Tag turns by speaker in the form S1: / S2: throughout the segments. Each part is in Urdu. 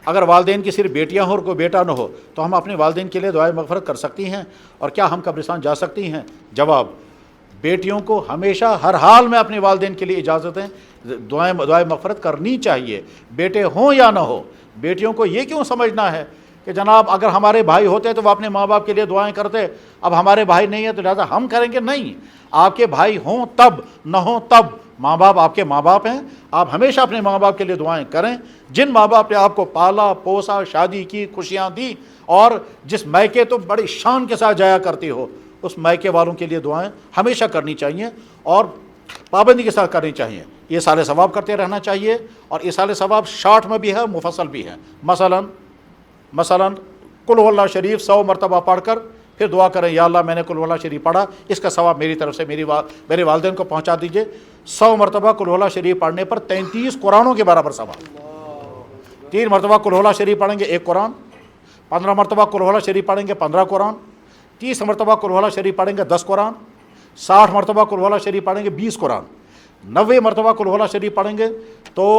S1: اگر والدین کی صرف بیٹیاں ہوں اور کوئی بیٹا نہ ہو تو ہم اپنے والدین کے لیے دعائے مغفرت کر سکتی ہیں، اور کیا ہم قبرستان جا سکتی ہیں؟ جواب: بیٹیوں کو ہمیشہ ہر حال میں اپنے والدین کے لیے اجازتیں دعائے مغفرت کرنی چاہیے، بیٹے ہوں یا نہ ہو۔ بیٹیوں کو یہ کیوں سمجھنا ہے کہ جناب اگر ہمارے بھائی ہوتے تو وہ اپنے ماں باپ کے لیے دعائیں کرتے، اب ہمارے بھائی نہیں ہیں تو لہٰذا ہم کریں گے؟ نہیں، آپ کے بھائی ہوں تب، نہ ہوں تب، ماں باپ آپ کے ماں باپ ہیں، آپ ہمیشہ اپنے ماں باپ کے لیے دعائیں کریں۔ جن ماں باپ نے آپ کو پالا پوسا، شادی کی، خوشیاں دی، اور جس میکے تو بڑی شان کے ساتھ جایا کرتی ہو، اس میکے والوں کے لیے دعائیں ہمیشہ کرنی چاہیے اور پابندی کے ساتھ کرنی چاہیے۔ یہ سال ثواب کرتے رہنا چاہیے، اور یہ سال ثواب شارٹ میں بھی ہے، مفصل بھی ہے۔ مثلا قل هو اللہ شریف 100 مرتبہ پڑھ کر پھر دعا کریں، یا اللہ میں نے قل هو اللہ شریف پڑھا، اس کا ثواب میری طرف سے میرے والدین کو پہنچا دیجئے۔ 100 مرتبہ قل هو اللہ شریف پڑھنے پر 33 قرآنوں کے برابر ثواب۔ 3 مرتبہ قل هو اللہ شریف پڑھیں گے 1 قرآن، 15 مرتبہ قل هو اللہ شریف پڑھیں گے 15 قرآن، 30 مرتبہ قل هو اللہ شریف پڑھیں گے 10 قرآن، 60 مرتبہ قل هو اللہ شریف پڑھیں گے 20 قرآن، 90 مرتبہ قل هو اللہ شریف پڑھیں گے تو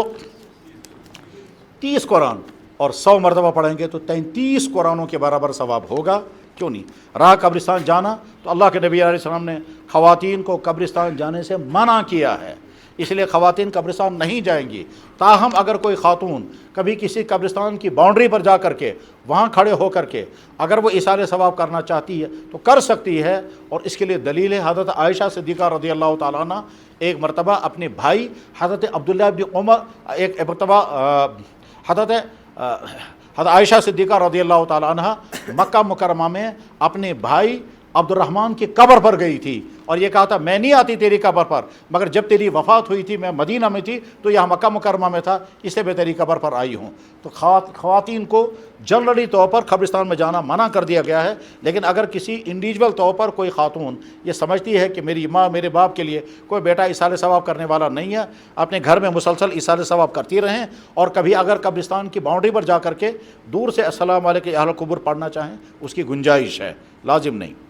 S1: 30 قرآن، اور 100 مرتبہ پڑھیں گے تو 33 قرآنوں کے برابر ثواب ہوگا۔ کیوں نہیں؟ راہ قبرستان جانا تو اللہ کے نبی علیہ السلام نے خواتین کو قبرستان جانے سے منع کیا ہے، اس لیے خواتین قبرستان نہیں جائیں گی۔ تاہم اگر کوئی خاتون کبھی کسی قبرستان کی باؤنڈری پر جا کر کے وہاں کھڑے ہو کر کے اگر وہ ایصال ثواب کرنا چاہتی ہے تو کر سکتی ہے، اور اس کے لیے دلیل ہے حضرت عائشہ صدیقہ رضی اللہ تعالیٰ عنہ ایک مرتبہ اپنے بھائی حضرت عبداللہ بن عمر، ایک مرتبہ حضرت عائشہ صدیقہ رضی اللہ تعالیٰ عنہ مکہ مکرمہ میں اپنے بھائی عبد الرحمن کی قبر پر گئی تھی، اور یہ کہا تھا میں نہیں آتی تیری قبر پر، مگر جب تیری وفات ہوئی تھی میں مدینہ میں تھی تو یہاں مکہ مکرمہ میں تھا، اس سے میں تیری قبر پر آئی ہوں۔ تو خواتین کو جنرلی طور پر قبرستان میں جانا منع کر دیا گیا ہے، لیکن اگر کسی انڈیویجول طور پر کوئی خاتون یہ سمجھتی ہے کہ میری ماں میرے باپ کے لیے کوئی بیٹا ایصال ثواب کرنے والا نہیں ہے، اپنے گھر میں مسلسل ایصال ثواب کرتی رہیں، اور کبھی اگر قبرستان کی باؤنڈری پر جا کر کے دور سے السلام علیکم اہل القبور پڑھنا چاہیں، اس کی گنجائش ہے، لازم نہیں۔